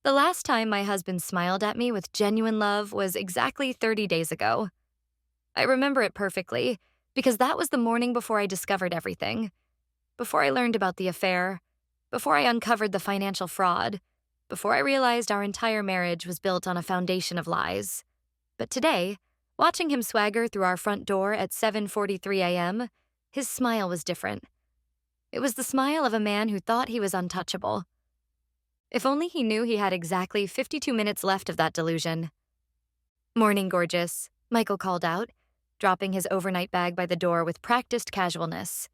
The last time my husband smiled at me with genuine love was exactly 30 days ago. I remember it perfectly because that was the morning before I discovered everything. Before I learned about the affair, before I uncovered the financial fraud, before I realized our entire marriage was built on a foundation of lies. But today, watching him swagger through our front door at 7:43 a.m., his smile was different. It was the smile of a man who thought he was untouchable. If only he knew he had exactly 52 minutes left of that delusion. "Morning, gorgeous," Michael called out, dropping his overnight bag by the door with practiced casualness.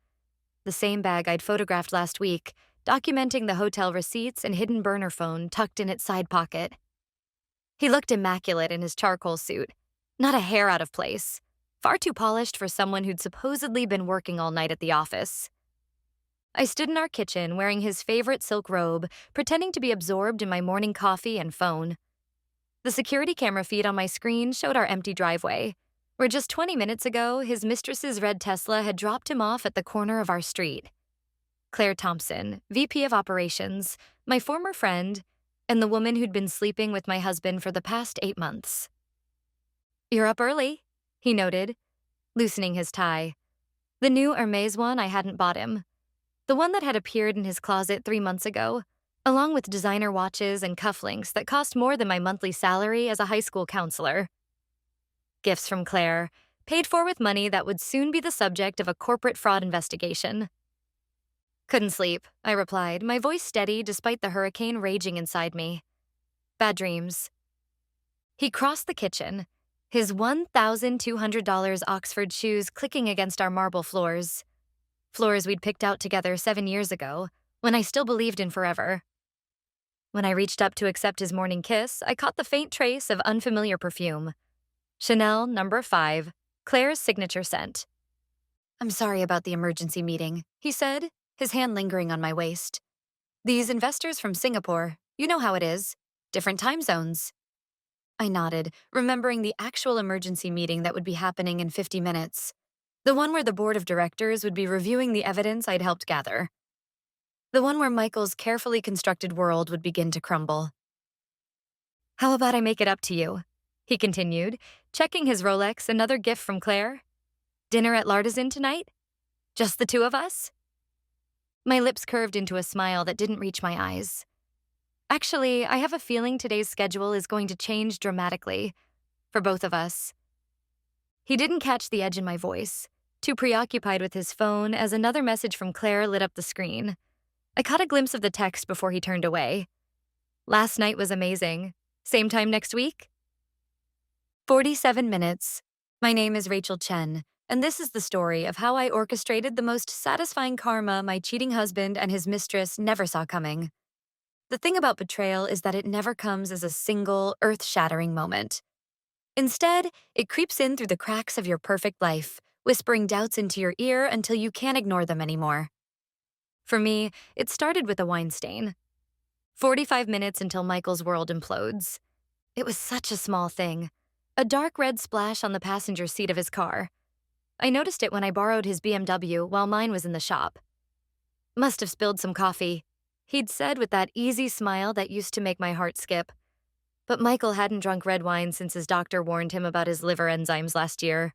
The same bag I'd photographed last week, documenting the hotel receipts and hidden burner phone tucked in its side pocket. He looked immaculate in his charcoal suit, not a hair out of place, far too polished for someone who'd supposedly been working all night at the office. I stood in our kitchen wearing his favorite silk robe, pretending to be absorbed in my morning coffee and phone. The security camera feed on my screen showed our empty driveway, where just 20 minutes ago, his mistress's red Tesla had dropped him off at the corner of our street. Claire Thompson, VP of Operations, my former friend, and the woman who'd been sleeping with my husband for the past 8 months. "You're up early," he noted, loosening his tie. The new Hermes one I hadn't bought him. The one that had appeared in his closet 3 months ago, along with designer watches and cufflinks that cost more than my monthly salary as a high school counselor. Gifts from Claire, paid for with money that would soon be the subject of a corporate fraud investigation. "Couldn't sleep," I replied, my voice steady despite the hurricane raging inside me. "Bad dreams." He crossed the kitchen, his $1,200 Oxford shoes clicking against our marble floors. Floors we'd picked out together 7 years ago, when I still believed in forever. When I reached up to accept his morning kiss, I caught the faint trace of unfamiliar perfume. Chanel No. 5, Claire's signature scent. "I'm sorry about the emergency meeting," he said, his hand lingering on my waist. "These investors from Singapore, you know how it is. Different time zones." I nodded, remembering the actual emergency meeting that would be happening in 50 minutes. The one where the board of directors would be reviewing the evidence I'd helped gather. The one where Michael's carefully constructed world would begin to crumble. "How about I make it up to you?" he continued, checking his Rolex, another gift from Claire. "Dinner at L'artisan tonight? Just the two of us?" My lips curved into a smile that didn't reach my eyes. "Actually, I have a feeling today's schedule is going to change dramatically. For both of us." He didn't catch the edge in my voice, too preoccupied with his phone as another message from Claire lit up the screen. I caught a glimpse of the text before he turned away. "Last night was amazing. Same time next week?" 47 minutes. My name is Rachel Chen, and this is the story of how I orchestrated the most satisfying karma my cheating husband and his mistress never saw coming. The thing about betrayal is that it never comes as a single, earth-shattering moment. Instead, it creeps in through the cracks of your perfect life, whispering doubts into your ear until you can't ignore them anymore. For me, it started with a wine stain. 45 minutes until Michael's world implodes. It was such a small thing. A dark red splash on the passenger seat of his car. I noticed it when I borrowed his BMW while mine was in the shop. "Must have spilled some coffee," he'd said with that easy smile that used to make my heart skip. But Michael hadn't drunk red wine since his doctor warned him about his liver enzymes last year.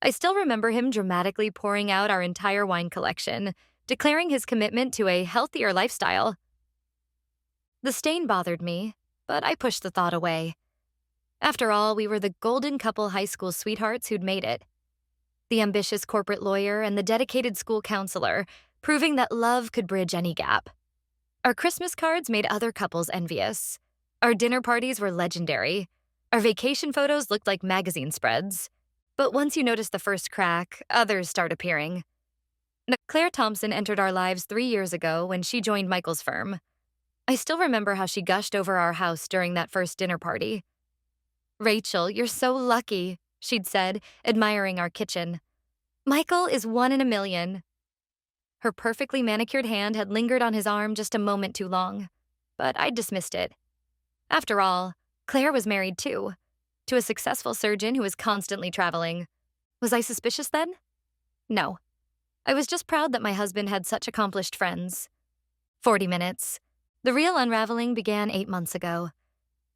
I still remember him dramatically pouring out our entire wine collection, declaring his commitment to a healthier lifestyle. The stain bothered me, but I pushed the thought away. After all, we were the golden couple high school sweethearts who'd made it. The ambitious corporate lawyer and the dedicated school counselor, proving that love could bridge any gap. Our Christmas cards made other couples envious. Our dinner parties were legendary. Our vacation photos looked like magazine spreads. But once you notice the first crack, others start appearing. Claire Thompson entered our lives 3 years ago when she joined Michael's firm. I still remember how she gushed over our house during that first dinner party. "Rachel, you're so lucky," she'd said, admiring our kitchen. "Michael is 1 in a million." Her perfectly manicured hand had lingered on his arm just a moment too long, but I dismissed it. After all, Claire was married too, to a successful surgeon who was constantly traveling. Was I suspicious then? No. I was just proud that my husband had such accomplished friends. 40 minutes. The real unraveling began 8 months ago.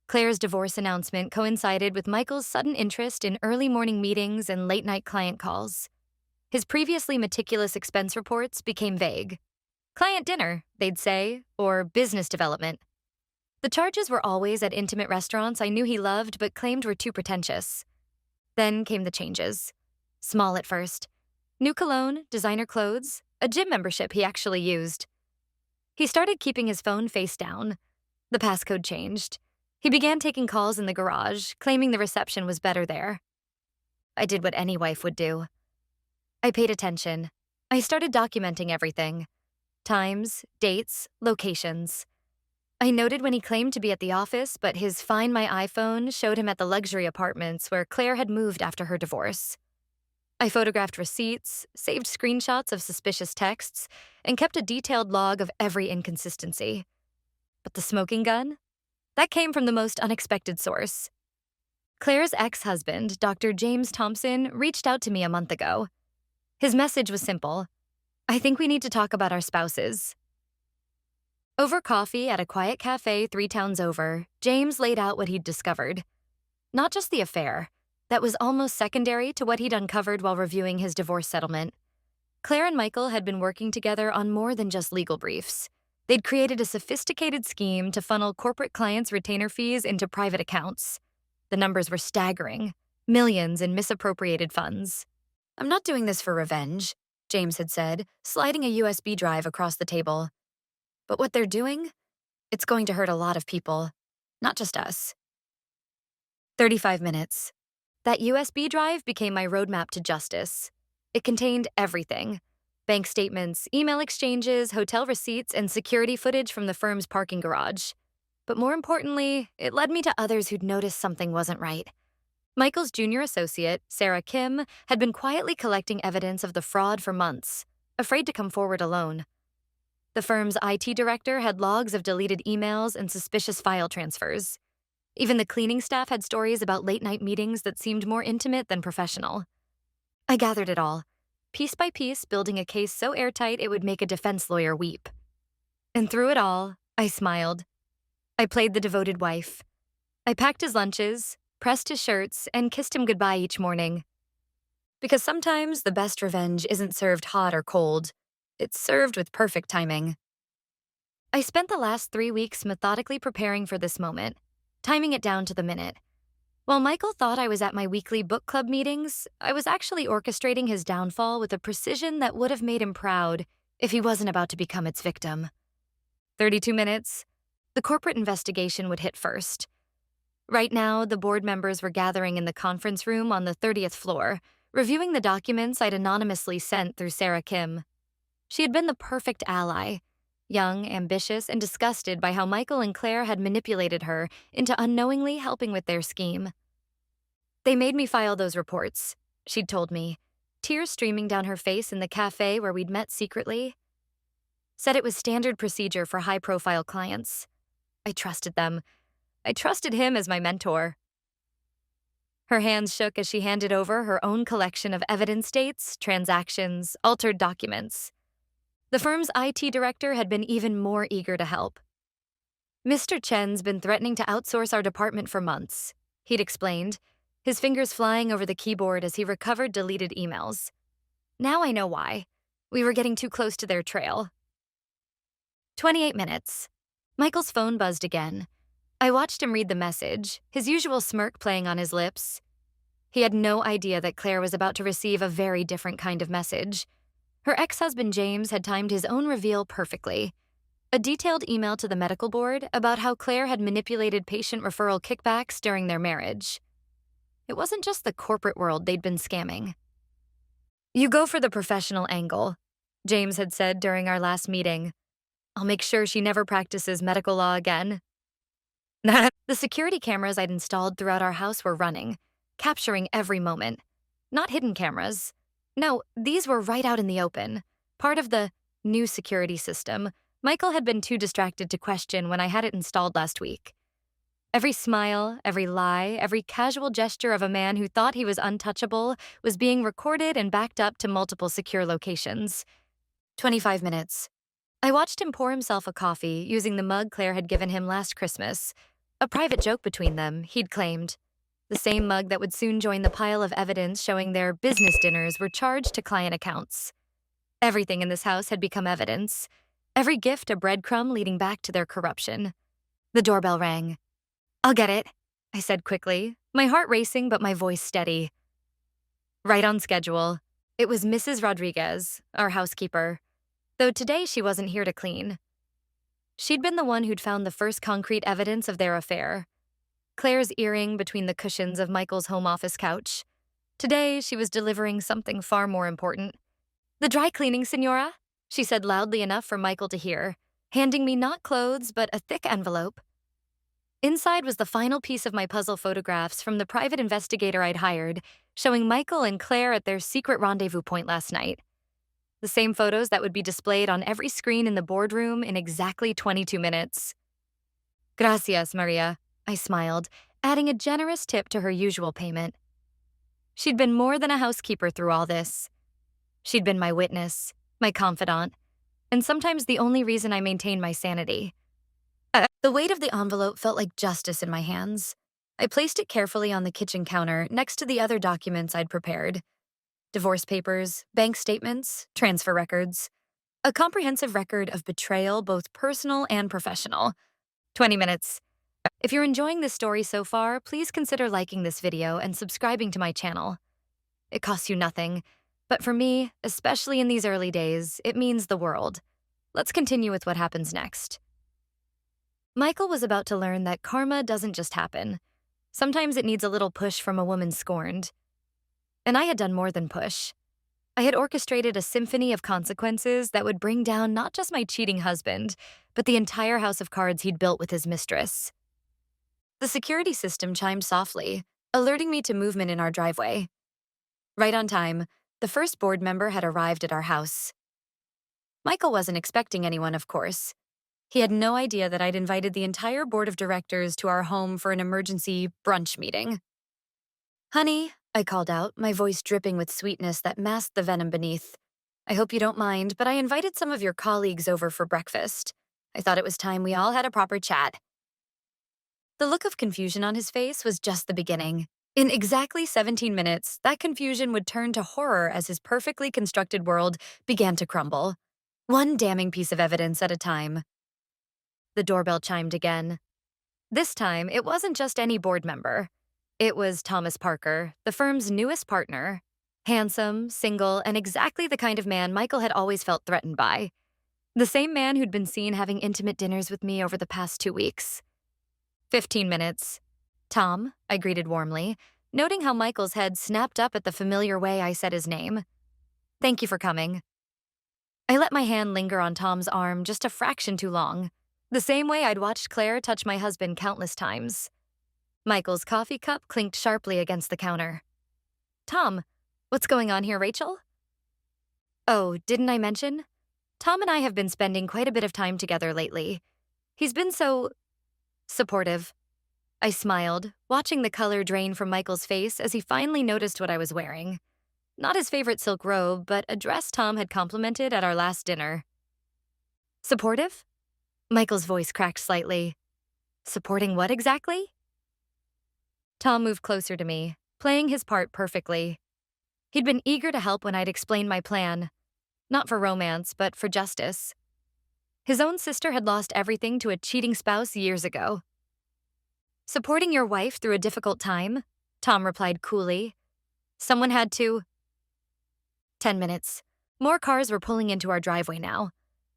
Claire's divorce announcement coincided with Michael's sudden interest in early morning meetings and late night client calls. His previously meticulous expense reports became vague. Client dinner, they'd say, or business development. The charges were always at intimate restaurants I knew he loved but claimed were too pretentious. Then came the changes. Small at first. New cologne, designer clothes, a gym membership he actually used. He started keeping his phone face down. The passcode changed. He began taking calls in the garage, claiming the reception was better there. I did what any wife would do. I paid attention. I started documenting everything. Times, dates, locations. I noted when he claimed to be at the office, but his Find My iPhone showed him at the luxury apartments where Claire had moved after her divorce. I photographed receipts, saved screenshots of suspicious texts, and kept a detailed log of every inconsistency. But the smoking gun? That came from the most unexpected source. Claire's ex-husband, Dr. James Thompson, reached out to me a month ago. His message was simple. I think we need to talk about our spouses. Over coffee at a quiet cafe 3 towns over, James laid out what he'd discovered. Not just the affair. That was almost secondary to what he'd uncovered while reviewing his divorce settlement. Claire and Michael had been working together on more than just legal briefs. They'd created a sophisticated scheme to funnel corporate clients' retainer fees into private accounts. The numbers were staggering. Millions in misappropriated funds. I'm not doing this for revenge, James had said, sliding a USB drive across the table. But what they're doing? It's going to hurt a lot of people. Not just us. 35 minutes. That USB drive became my roadmap to justice. It contained everything. Bank statements, email exchanges, hotel receipts, and security footage from the firm's parking garage. But more importantly, it led me to others who'd noticed something wasn't right. Michael's junior associate, Sarah Kim, had been quietly collecting evidence of the fraud for months, afraid to come forward alone. The firm's IT director had logs of deleted emails and suspicious file transfers. Even the cleaning staff had stories about late-night meetings that seemed more intimate than professional. I gathered it all, piece by piece, building a case so airtight it would make a defense lawyer weep. And through it all, I smiled. I played the devoted wife. I packed his lunches, pressed his shirts, and kissed him goodbye each morning. Because sometimes the best revenge isn't served hot or cold. It's served with perfect timing. I spent the last 3 weeks methodically preparing for this moment, timing it down to the minute. While Michael thought I was at my weekly book club meetings, I was actually orchestrating his downfall with a precision that would have made him proud if he wasn't about to become its victim. 32 minutes. The corporate investigation would hit first. Right now, the board members were gathering in the conference room on the 30th floor, reviewing the documents I'd anonymously sent through Sarah Kim. She had been the perfect ally, young, ambitious, and disgusted by how Michael and Claire had manipulated her into unknowingly helping with their scheme. They made me file those reports, she'd told me, tears streaming down her face in the cafe where we'd met secretly. Said it was standard procedure for high-profile clients. I trusted them. I trusted him as my mentor. Her hands shook as she handed over her own collection of evidence dates, transactions, altered documents. The firm's IT director had been even more eager to help. Mr. Chen's been threatening to outsource our department for months, he'd explained, his fingers flying over the keyboard as he recovered deleted emails. Now I know why. We were getting too close to their trail. 28 minutes. Michael's phone buzzed again. I watched him read the message, his usual smirk playing on his lips. He had no idea that Claire was about to receive a very different kind of message. Her ex-husband James had timed his own reveal perfectly. A detailed email to the medical board about how Claire had manipulated patient referral kickbacks during their marriage. It wasn't just the corporate world they'd been scamming. You go for the professional angle, James had said during our last meeting. I'll make sure she never practices medical law again. The security cameras I'd installed throughout our house were running, capturing every moment. Not hidden cameras. No, these were right out in the open, part of the new security system Michael had been too distracted to question when I had it installed last week. Every smile, every lie, every casual gesture of a man who thought he was untouchable was being recorded and backed up to multiple secure locations. 25 minutes. I watched him pour himself a coffee using the mug Claire had given him last Christmas. A private joke between them, he'd claimed. The same mug that would soon join the pile of evidence showing their business dinners were charged to client accounts. Everything in this house had become evidence. Every gift a breadcrumb leading back to their corruption. The doorbell rang. "I'll get it," I said quickly, my heart racing but my voice steady. Right on schedule. It was Mrs. Rodriguez, our housekeeper, though today she wasn't here to clean. She'd been the one who'd found the first concrete evidence of their affair. Claire's earring between the cushions of Michael's home office couch. Today, she was delivering something far more important. "The dry cleaning, Senora," she said loudly enough for Michael to hear, handing me not clothes but a thick envelope. Inside was the final piece of my puzzle photographs from the private investigator I'd hired, showing Michael and Claire at their secret rendezvous point last night. The same photos that would be displayed on every screen in the boardroom in exactly 22 minutes. "Gracias, Maria," I smiled, adding a generous tip to her usual payment. She'd been more than a housekeeper through all this. She'd been my witness, my confidant, and sometimes the only reason I maintained my sanity. The weight of the envelope felt like justice in my hands. I placed it carefully on the kitchen counter next to the other documents I'd prepared. Divorce papers, bank statements, transfer records. A comprehensive record of betrayal, both personal and professional. 20 minutes. If you're enjoying this story so far, please consider liking this video and subscribing to my channel. It costs you nothing, but for me, especially in these early days, it means the world. Let's continue with what happens next. Michael was about to learn that karma doesn't just happen. Sometimes it needs a little push from a woman scorned. And I had done more than push. I had orchestrated a symphony of consequences that would bring down not just my cheating husband, but the entire house of cards he'd built with his mistress. The security system chimed softly, alerting me to movement in our driveway. Right on time, the first board member had arrived at our house. Michael wasn't expecting anyone, of course. He had no idea that I'd invited the entire board of directors to our home for an emergency brunch meeting. "Honey," I called out, my voice dripping with sweetness that masked the venom beneath. "I hope you don't mind, but I invited some of your colleagues over for breakfast. I thought it was time we all had a proper chat." The look of confusion on his face was just the beginning. In exactly 17 minutes, that confusion would turn to horror as his perfectly constructed world began to crumble. One damning piece of evidence at a time. The doorbell chimed again. This time, it wasn't just any board member. It was Thomas Parker, the firm's newest partner. Handsome, single, and exactly the kind of man Michael had always felt threatened by. The same man who'd been seen having intimate dinners with me over the past 2 weeks. 15 minutes. "Tom," I greeted warmly, noting how Michael's head snapped up at the familiar way I said his name. "Thank you for coming." I let my hand linger on Tom's arm just a fraction too long, the same way I'd watched Claire touch my husband countless times. Michael's coffee cup clinked sharply against the counter. "Tom, what's going on here, Rachel?" "Oh, didn't I mention? Tom and I have been spending quite a bit of time together lately. He's been so supportive." I smiled, watching the color drain from Michael's face as he finally noticed what I was wearing. Not his favorite silk robe, but a dress Tom had complimented at our last dinner. "Supportive?" Michael's voice cracked slightly. "Supporting what exactly?" Tom moved closer to me, playing his part perfectly. He'd been eager to help when I'd explained my plan. Not for romance, but for justice. His own sister had lost everything to a cheating spouse years ago. "Supporting your wife through a difficult time?" Tom replied coolly. "Someone had to." 10 minutes. More cars were pulling into our driveway now.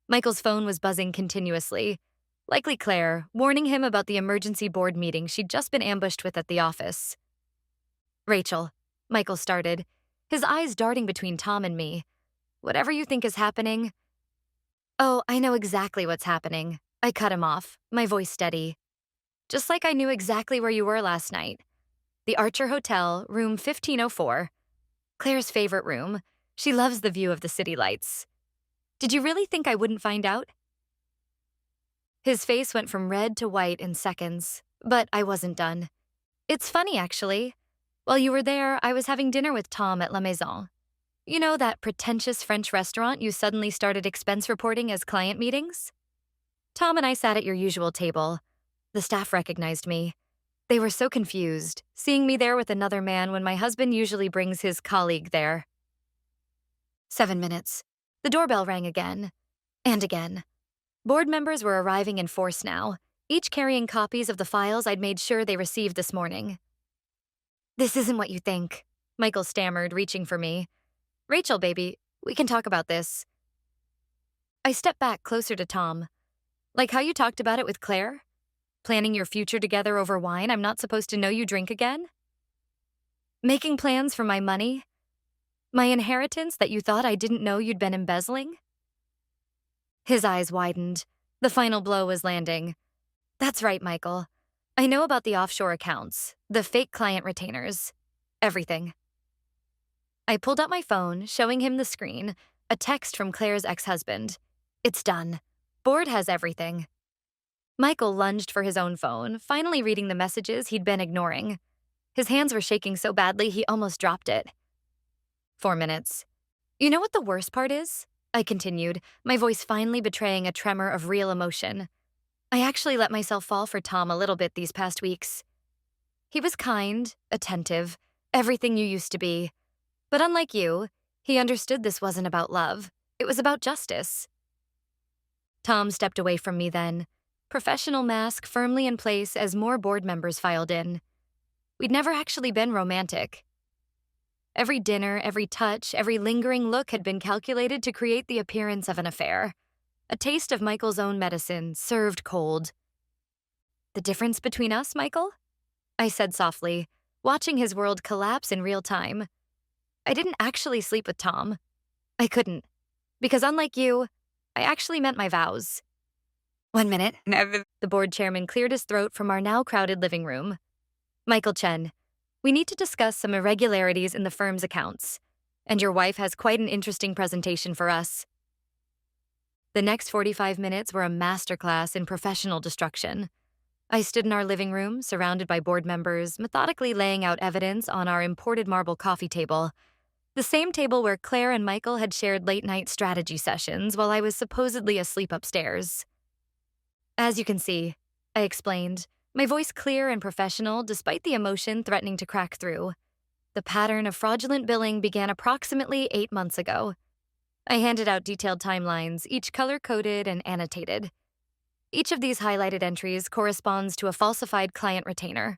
Michael's phone was buzzing continuously. Likely Claire, warning him about the emergency board meeting she'd just been ambushed with at the office. "Rachel," Michael started, his eyes darting between Tom and me. "Whatever you think is happening—" "Oh, I know exactly what's happening." I cut him off, my voice steady. "Just like I knew exactly where you were last night. The Archer Hotel, room 1504. Claire's favorite room. She loves the view of the city lights. Did you really think I wouldn't find out?" His face went from red to white in seconds, but I wasn't done. "It's funny, actually. While you were there, I was having dinner with Tom at La Maison. You know that pretentious French restaurant you suddenly started expense reporting as client meetings? Tom and I sat at your usual table. The staff recognized me. They were so confused, seeing me there with another man when my husband usually brings his colleague there. 7 minutes. The doorbell rang again. And again. Board members were arriving in force now, each carrying copies of the files I'd made sure they received this morning. This isn't what you think, Michael stammered, reaching for me. Rachel, baby, we can talk about this. I stepped back closer to Tom. Like how you talked about it with Claire? Planning your future together over wine I'm not supposed to know you drink again? Making plans for my money? My inheritance that you thought I didn't know you'd been embezzling? His eyes widened. The final blow was landing. That's right, Michael. I know about the offshore accounts, the fake client retainers, everything. I pulled out my phone, showing him the screen, a text from Claire's ex-husband. It's done. Board has everything. Michael lunged for his own phone, finally reading the messages he'd been ignoring. His hands were shaking so badly he almost dropped it. 4 minutes. You know what the worst part is? I continued, my voice finally betraying a tremor of real emotion. I actually let myself fall for Tom a little bit these past weeks. He was kind, attentive, everything you used to be. But unlike you, he understood this wasn't about love. It was about justice. Tom stepped away from me then, professional mask firmly in place as more board members filed in. We'd never actually been romantic. Every dinner, every touch, every lingering look had been calculated to create the appearance of an affair. A taste of Michael's own medicine, served cold. The difference between us, Michael? I said softly, watching his world collapse in real time. I didn't actually sleep with Tom. I couldn't. Because unlike you, I actually meant my vows. 1 minute. Never. The board chairman cleared his throat from our now crowded living room. Michael Chen, we need to discuss some irregularities in the firm's accounts, and your wife has quite an interesting presentation for us. The next 45 minutes were a masterclass in professional destruction. I stood in our living room, surrounded by board members, methodically laying out evidence on our imported marble coffee table, the same table where Claire and Michael had shared late-night strategy sessions while I was supposedly asleep upstairs. As you can see, I explained, my voice clear and professional despite the emotion threatening to crack through. The pattern of fraudulent billing began approximately 8 months ago. I handed out detailed timelines, each color-coded and annotated. Each of these highlighted entries corresponds to a falsified client retainer.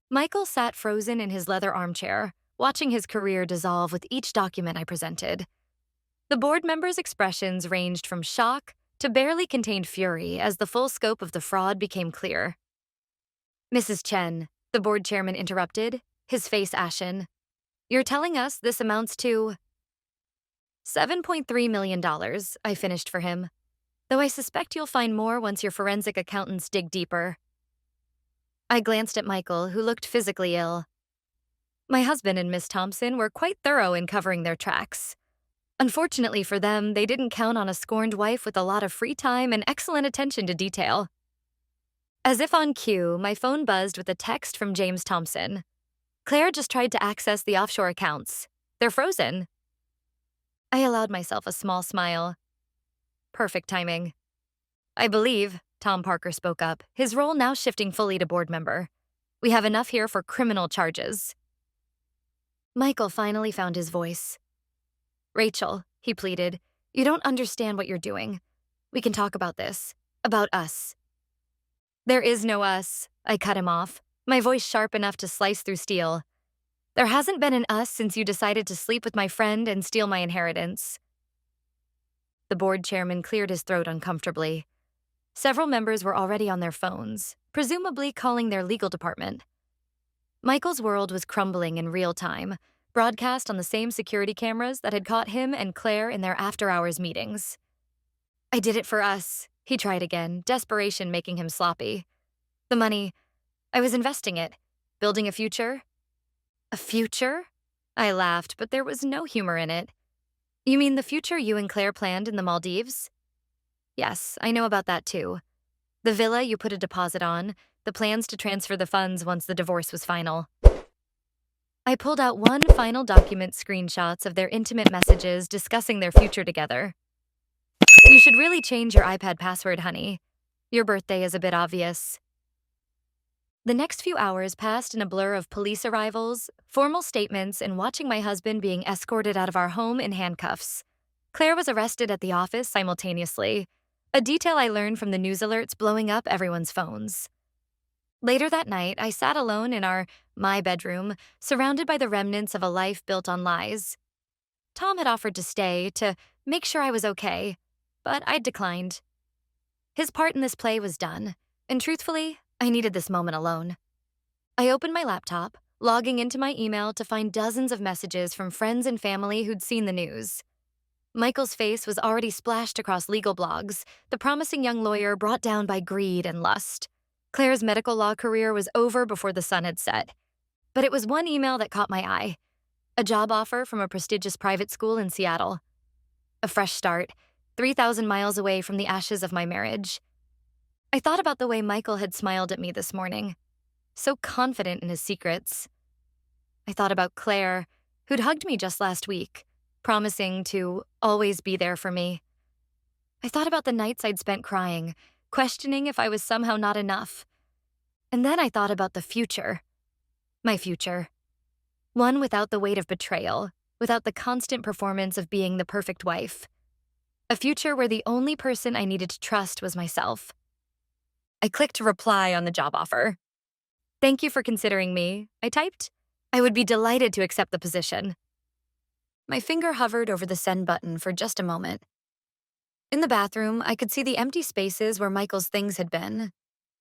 Michael sat frozen in his leather armchair, watching his career dissolve with each document I presented. The board members' expressions ranged from shock to barely contained fury as the full scope of the fraud became clear. Mrs. Chen, the board chairman interrupted, his face ashen. You're telling us this amounts to $7.3 million, I finished for him. Though I suspect you'll find more once your forensic accountants dig deeper. I glanced at Michael, who looked physically ill. My husband and Miss Thompson were quite thorough in covering their tracks. Unfortunately for them, they didn't count on a scorned wife with a lot of free time and excellent attention to detail. As if on cue, my phone buzzed with a text from James Thompson. Claire just tried to access the offshore accounts. They're frozen. I allowed myself a small smile. Perfect timing. I believe, Tom Parker spoke up, his role now shifting fully to board member. We have enough here for criminal charges. Michael finally found his voice. Rachel, he pleaded, you don't understand what you're doing. We can talk about this. About us. There is no us, I cut him off, my voice sharp enough to slice through steel. There hasn't been an us since you decided to sleep with my friend and steal my inheritance. The board chairman cleared his throat uncomfortably. Several members were already on their phones, presumably calling their legal department. Michael's world was crumbling in real time, broadcast on the same security cameras that had caught him and Claire in their after-hours meetings. I did it for us, he tried again, desperation making him sloppy. The money, I was investing it, building a future. A future? I laughed, but there was no humor in it. You mean the future you and Claire planned in the Maldives? Yes, I know about that too. The villa you put a deposit on, the plans to transfer the funds once the divorce was final. I pulled out one final document screenshots of their intimate messages discussing their future together. You should really change your iPad password, honey. Your birthday is a bit obvious. The next few hours passed in a blur of police arrivals, formal statements, and watching my husband being escorted out of our home in handcuffs. Claire was arrested at the office simultaneously, a detail I learned from the news alerts blowing up everyone's phones. Later that night, I sat alone in my bedroom, surrounded by the remnants of a life built on lies. Tom had offered to stay to make sure I was okay, but I'd declined. His part in this play was done, and truthfully, I needed this moment alone. I opened my laptop, logging into my email to find dozens of messages from friends and family who'd seen the news. Michael's face was already splashed across legal blogs, the promising young lawyer brought down by greed and lust. Claire's medical law career was over before the sun had set. But it was one email that caught my eye. A job offer from a prestigious private school in Seattle. A fresh start, 3,000 miles away from the ashes of my marriage. I thought about the way Michael had smiled at me this morning, so confident in his secrets. I thought about Claire, who'd hugged me just last week, promising to always be there for me. I thought about the nights I'd spent crying, questioning if I was somehow not enough. And then I thought about the future. My future. One without the weight of betrayal, without the constant performance of being the perfect wife. A future where the only person I needed to trust was myself. I clicked reply on the job offer. Thank you for considering me, I typed. I would be delighted to accept the position. My finger hovered over the send button for just a moment. In the bathroom, I could see the empty spaces where Michael's things had been.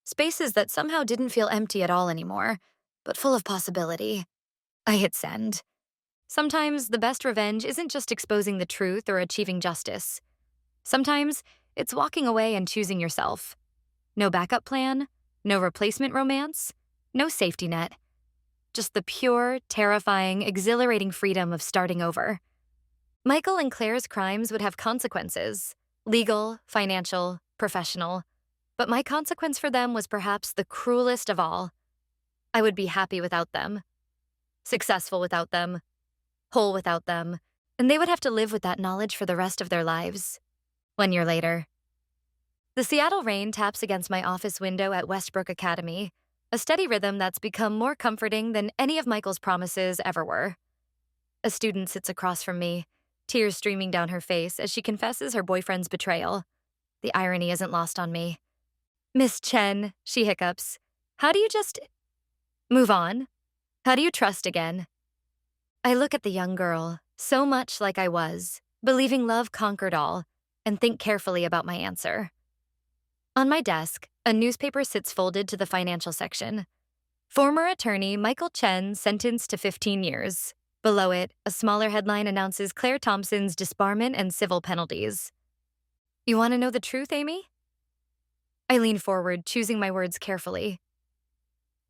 Spaces that somehow didn't feel empty at all anymore, but full of possibility. I hit send. Sometimes the best revenge isn't just exposing the truth or achieving justice. Sometimes it's walking away and choosing yourself. No backup plan, no replacement romance, no safety net. Just the pure, terrifying, exhilarating freedom of starting over. Michael and Claire's crimes would have consequences. Legal, financial, professional. But my consequence for them was perhaps the cruelest of all. I would be happy without them. Successful without them. Whole without them. And they would have to live with that knowledge for the rest of their lives. 1 year later. The Seattle rain taps against my office window at Westbrook Academy, a steady rhythm that's become more comforting than any of Michael's promises ever were. A student sits across from me, tears streaming down her face as she confesses her boyfriend's betrayal. The irony isn't lost on me. Miss Chen, she hiccups. How do you just move on? How do you trust again? I look at the young girl, so much like I was, believing love conquered all, and think carefully about my answer. On my desk, a newspaper sits folded to the financial section. Former attorney Michael Chen sentenced to 15 years. Below it, a smaller headline announces Claire Thompson's disbarment and civil penalties. You want to know the truth, Amy? I lean forward, choosing my words carefully.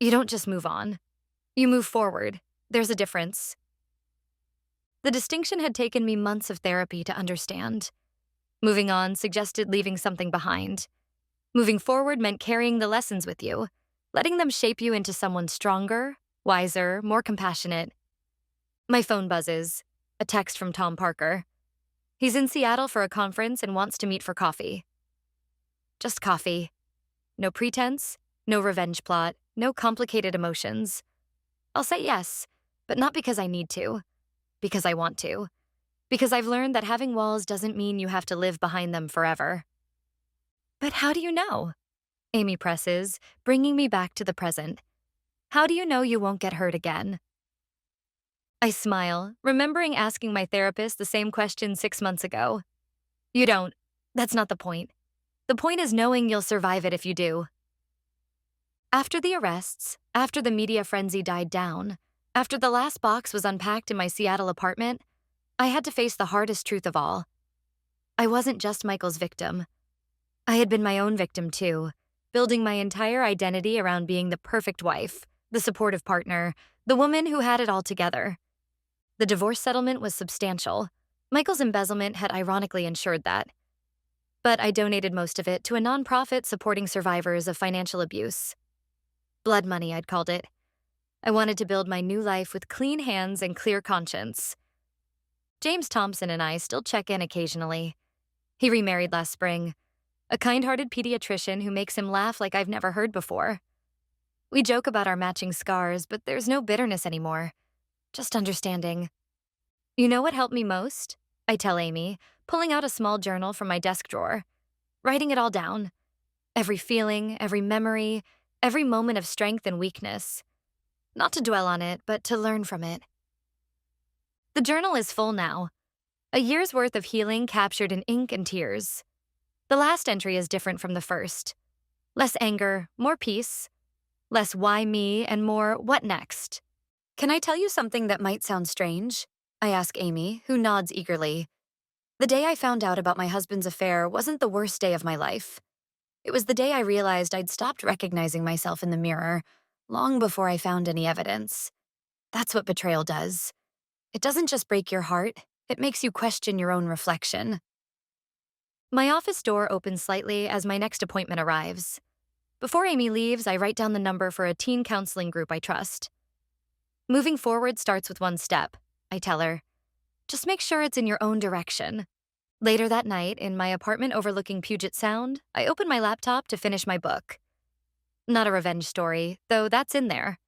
You don't just move on. You move forward. There's a difference. The distinction had taken me months of therapy to understand. Moving on suggested leaving something behind. Moving forward meant carrying the lessons with you, letting them shape you into someone stronger, wiser, more compassionate. My phone buzzes. A text from Tom Parker. He's in Seattle for a conference and wants to meet for coffee. Just coffee. No pretense, no revenge plot, no complicated emotions. I'll say yes, but not because I need to. Because I want to. Because I've learned that having walls doesn't mean you have to live behind them forever. But how do you know? Amy presses, bringing me back to the present. How do you know you won't get hurt again? I smile, remembering asking my therapist the same question 6 months ago. You don't. That's not the point. The point is knowing you'll survive it if you do. After the arrests, after the media frenzy died down, after the last box was unpacked in my Seattle apartment, I had to face the hardest truth of all. I wasn't just Michael's victim. I had been my own victim too, building my entire identity around being the perfect wife, the supportive partner, the woman who had it all together. The divorce settlement was substantial. Michael's embezzlement had ironically ensured that. But I donated most of it to a nonprofit supporting survivors of financial abuse. Blood money, I'd called it. I wanted to build my new life with clean hands and clear conscience. James Thompson and I still check in occasionally. He remarried last spring, a kind-hearted pediatrician who makes him laugh like I've never heard before. We joke about our matching scars, but there's no bitterness anymore, just understanding. You know what helped me most? I tell Amy, pulling out a small journal from my desk drawer, writing it all down. Every feeling, every memory, every moment of strength and weakness. Not to dwell on it, but to learn from it. The journal is full now. A year's worth of healing captured in ink and tears. The last entry is different from the first. Less anger, more peace. Less why me and more what next. Can I tell you something that might sound strange? I ask Amy, who nods eagerly. The day I found out about my husband's affair wasn't the worst day of my life. It was the day I realized I'd stopped recognizing myself in the mirror, long before I found any evidence. That's what betrayal does. It doesn't just break your heart, it makes you question your own reflection. My office door opens slightly as my next appointment arrives. Before Amy leaves, I write down the number for a teen counseling group I trust. Moving forward starts with one step, I tell her. Just make sure it's in your own direction. Later that night, in my apartment overlooking Puget Sound, I open my laptop to finish my book. Not a revenge story, though that's in there.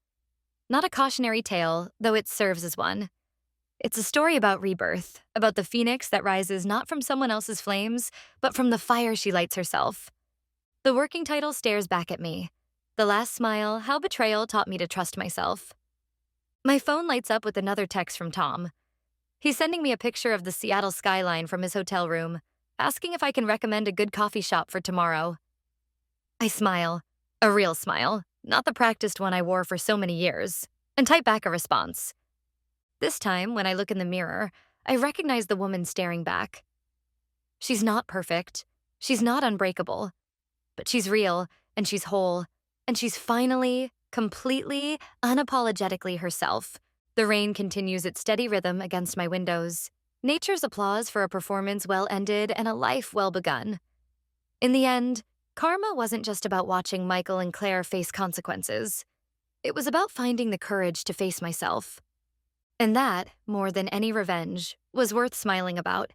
Not a cautionary tale, though it serves as one. It's a story about rebirth, about the phoenix that rises not from someone else's flames, but from the fire she lights herself. The working title stares back at me. The Last Smile, How Betrayal Taught Me to Trust Myself. My phone lights up with another text from Tom. He's sending me a picture of the Seattle skyline from his hotel room, asking if I can recommend a good coffee shop for tomorrow. I smile, a real smile, not the practiced one I wore for so many years, and type back a response. This time, when I look in the mirror, I recognize the woman staring back. She's not perfect, she's not unbreakable, but she's real, and she's whole, and she's finally, completely, unapologetically herself. The rain continues its steady rhythm against my windows. Nature's applause for a performance well ended and a life well begun. In the end, karma wasn't just about watching Michael and Claire face consequences. It was about finding the courage to face myself. And that, more than any revenge, was worth smiling about.